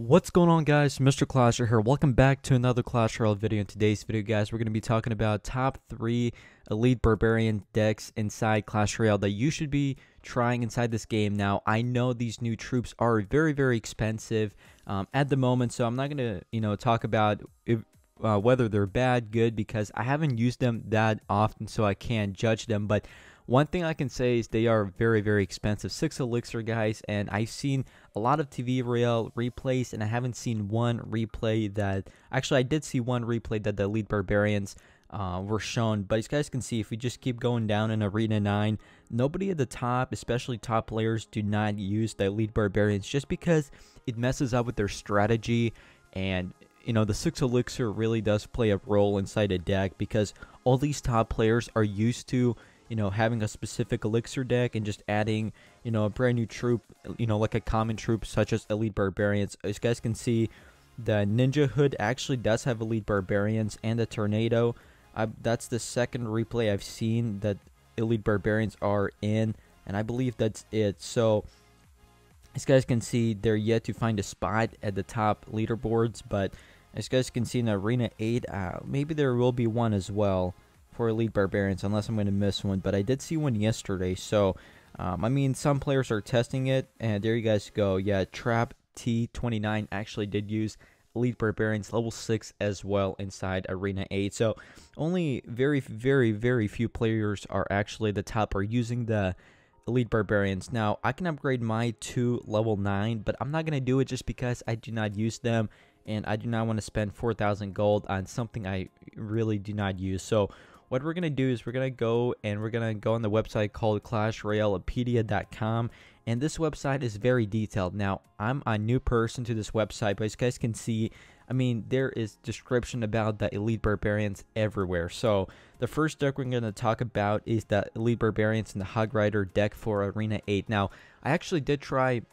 What's going on, guys? Mr. Clasher here. Welcome back to another Clash Royale video. In today's video, guys, we're going to be talking about top 3 elite barbarian decks inside Clash Royale that you should be trying inside this game. Now, I know these new troops are very expensive at the moment, so I'm not going to talk about whether they're bad, good, because I haven't used them that often, so I can't judge them. But one thing I can say is they are very expensive. 6 elixir, guys, and I've seen a lot of TV Royale replays, and I haven't seen one replay that... Actually, I did see one replay that the Elite Barbarians were shown. But as you guys can see, if we just keep going down in Arena 9, nobody at the top, especially top players, do not use the Elite Barbarians just because it messes up with their strategy. And the 6 elixir really does play a role inside a deck because all these top players are used to having a specific elixir deck and just adding, a brand new troop, like a common troop such as Elite Barbarians. As you guys can see, the Ninja Hood actually does have Elite Barbarians and a Tornado. That's the second replay I've seen that Elite Barbarians are in, and I believe that's it. So, as you guys can see, they're yet to find a spot at the top leaderboards, but as you guys can see in Arena 8, maybe there will be one as well for Elite Barbarians, unless I'm going to miss one. But I did see one yesterday, so I mean, some players are testing it, and there you guys go. Yeah, Trap T29 actually did use Elite Barbarians level 6 as well inside Arena 8. So only very few players are actually the top are using the Elite Barbarians. Now, I can upgrade my to level 9, but I'm not going to do it just because I do not use them, and I do not want to spend 4,000 gold on something I really do not use. So what we're going to do is we're going to go on the website called ClashRoyalepedia.com, and this website is very detailed. Now, I'm a new person to this website, but as you guys can see, I mean, there is description about the Elite Barbarians everywhere. So the first deck we're going to talk about is the Elite Barbarians and the Hog Rider deck for Arena 8. Now, I actually did try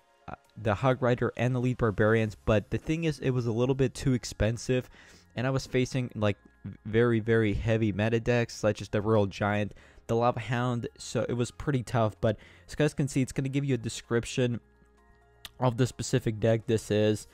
the Hog Rider and the Elite Barbarians, but the thing is, it was a little bit too expensive, and I was facing like very heavy meta decks such as the Royal Giant, the Lava Hound, so it was pretty tough. But as you guys can see, it's going to give you a description of the specific deck this is.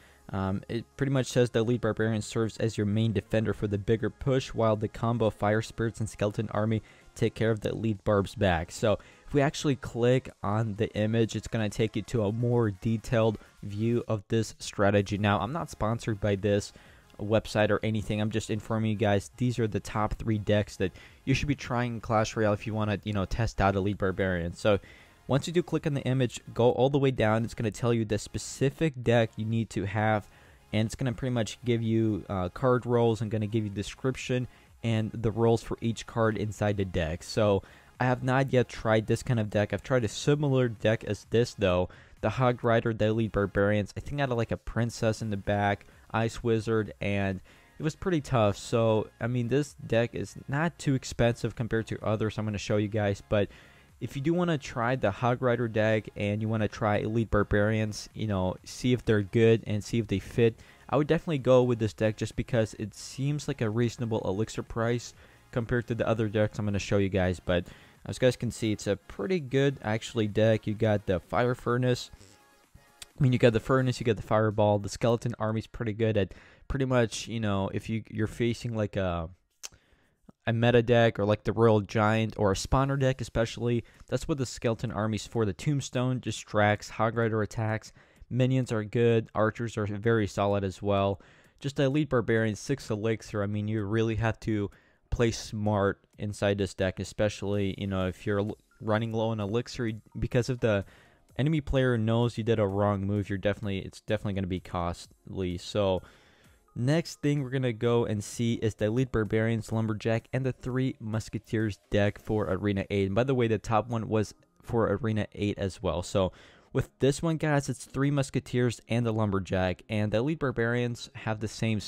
It pretty much says the Elite Barbarian serves as your main defender for the bigger push, while the combo of Fire Spirits and Skeleton Army take care of the Elite Barbs back. So if we actually click on the image, it's going to take you to a more detailed view of this strategy. Now, I'm not sponsored by this website or anything. I'm just informing you guys these are the top 3 decks that you should be trying in Clash Royale if you want to test out Elite Barbarians. So once you do click on the image, go all the way down. It's going to tell you the specific deck you need to have, and it's going to pretty much give you card rolls and going to give you description and the rolls for each card inside the deck. So I have not yet tried this kind of deck. I've tried a similar deck as this though, the Hog Rider, the Elite Barbarians. I think I had like a princess in the back, Ice Wizard, and it was pretty tough. So I mean, this deck is not too expensive compared to others I'm going to show you guys. But if you do want to try the Hog Rider deck and you want to try Elite Barbarians, see if they're good and see if they fit, I would definitely go with this deck just because it seems like a reasonable elixir price compared to the other decks I'm going to show you guys. But as you guys can see, it's a pretty good actually deck. You got the Fire Furnace. I mean, you got the Furnace, you got the Fireball. The Skeleton Army's pretty good at pretty much, if you're facing like a meta deck or like the Royal Giant or a spawner deck especially, that's what the Skeleton Army's for. The Tombstone distracts, Hog Rider attacks, minions are good, archers are very solid as well. Just the Elite Barbarian, 6 elixir, I mean, you really have to play smart inside this deck, especially, if you're running low on elixir, because if the enemy player knows you did a wrong move, it's definitely going to be costly. So next thing we're going to go and see is the Elite Barbarians, Lumberjack, and the 3 Musketeers deck for Arena 8. And by the way, the top one was for Arena 8 as well. So with this one, guys, it's 3 Musketeers and the Lumberjack. And the Elite Barbarians have the same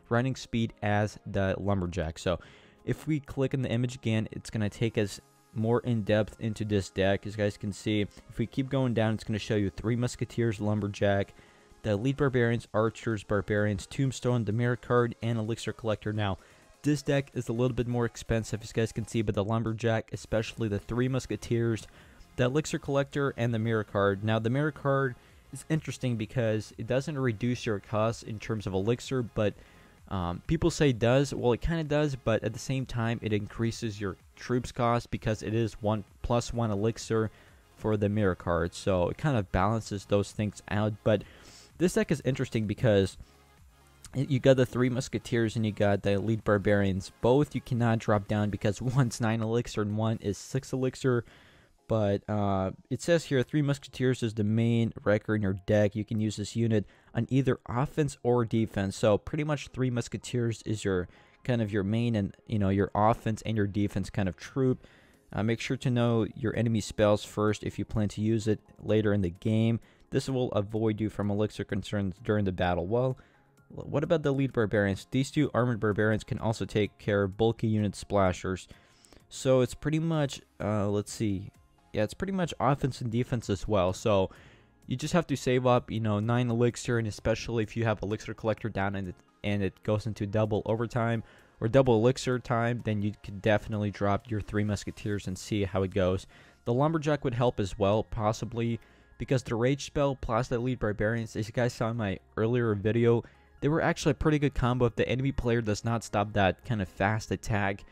running speed as the Lumberjack. So if we click on the image again, it's going to take us more in depth into this deck. As you guys can see, if we keep going down, it's going to show you 3 Musketeers, Lumberjack, the Elite Barbarians, Archers, Barbarians, Tombstone, the Mirror Card, and Elixir Collector. Now, this deck is a little bit more expensive, as you guys can see, but the Lumberjack, especially the 3 Musketeers, the Elixir Collector, and the Mirror Card. Now, the Mirror Card is interesting because it doesn't reduce your cost in terms of elixir, but people say it does. Well, it kind of does, but at the same time, it increases your troops cost because it is 1+1 elixir for the mirror card. So it kind of balances those things out. But this deck is interesting because you got the 3 Musketeers and you got the Elite Barbarians. Both you cannot drop down because one's 9 elixir and one is 6 elixir. But it says here 3 Musketeers is the main wrecker in your deck. You can use this unit on either offense or defense. So pretty much 3 Musketeers is your kind of your main and your offense and your defense kind of troop. Make sure to know your enemy spells first if you plan to use it later in the game. This will avoid you from elixir concerns during the battle. Well, what about the Elite Barbarians? These 2 armored barbarians can also take care of bulky unit splashers. So it's pretty much, let's see. Yeah, it's pretty much offense and defense as well. So you just have to save up, 9 elixir, and especially if you have elixir collector down and it goes into double overtime or double elixir time, then you could definitely drop your 3 Musketeers and see how it goes. The Lumberjack would help as well, possibly, because the Rage spell plus the Elite Barbarians, as you guys saw in my earlier video, they were actually a pretty good combo. If the enemy player does not stop that kind of fast attack,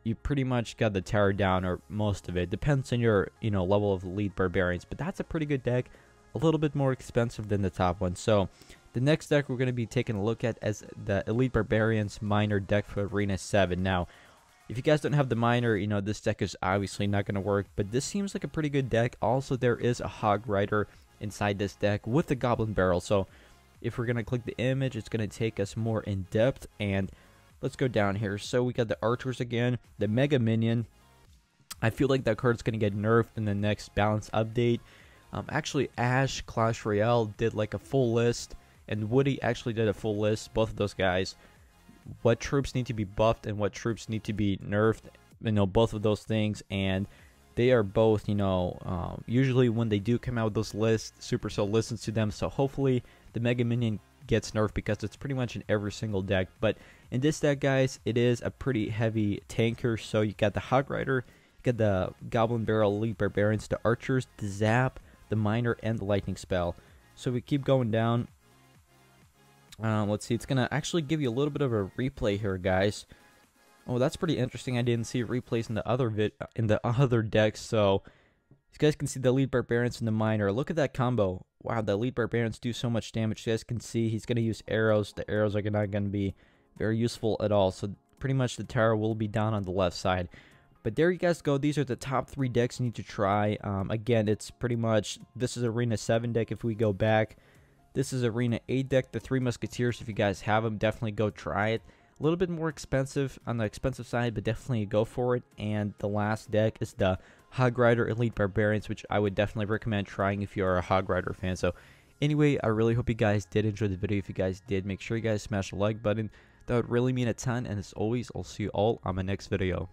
you pretty much got the tower down, or most of it. Depends on your, level of Elite Barbarians, but that's a pretty good deck. A little bit more expensive than the top one. So the next deck we're going to be taking a look at as the Elite Barbarians Miner deck for Arena 7. Now, if you guys don't have the Miner, this deck is obviously not going to work, but this seems like a pretty good deck. Also, there is a Hog Rider inside this deck with the Goblin Barrel. So if we're going to click the image, it's going to take us more in depth, and let's go down here. So we got the Archers again, the Mega Minion. I feel like that card's going to get nerfed in the next balance update. Actually, Ash Clash Royale did like a full list, and Woody actually did a full list, both of those guys. What troops need to be buffed and what troops need to be nerfed, both of those things. And they are both, usually when they do come out with those lists, Supercell listens to them. So hopefully the Mega Minion gets nerfed because it's pretty much in every single deck. But in this deck, guys, it is a pretty heavy tanker. So you got the Hog Rider, you got the Goblin Barrel Elite Barbarians, the Archers, the Zap, the Miner, and the Lightning Spell. So we keep going down. Let's see, it's gonna actually give you a little bit of a replay here, guys. Oh, that's pretty interesting. I didn't see replays in the other decks. So you guys can see the Elite Barbarians and the Miner. Look at that combo. Wow, the Elite Barbarians do so much damage. You guys can see he's gonna use arrows. The arrows are not gonna be very useful at all. So pretty much the tower will be down on the left side. But there you guys go. These are the top 3 decks you need to try. Again, it's pretty much, this is Arena 7 deck if we go back. This is Arena 8 deck, the 3 Musketeers. If you guys have them, definitely go try it. A little bit more expensive on the expensive side, but definitely go for it. And the last deck is the Hog Rider Elite Barbarians, which I would definitely recommend trying if you are a Hog Rider fan. So anyway, I really hope you guys did enjoy the video. If you guys did, make sure you guys smash the like button. That would really mean a ton. And as always, I'll see you all on my next video.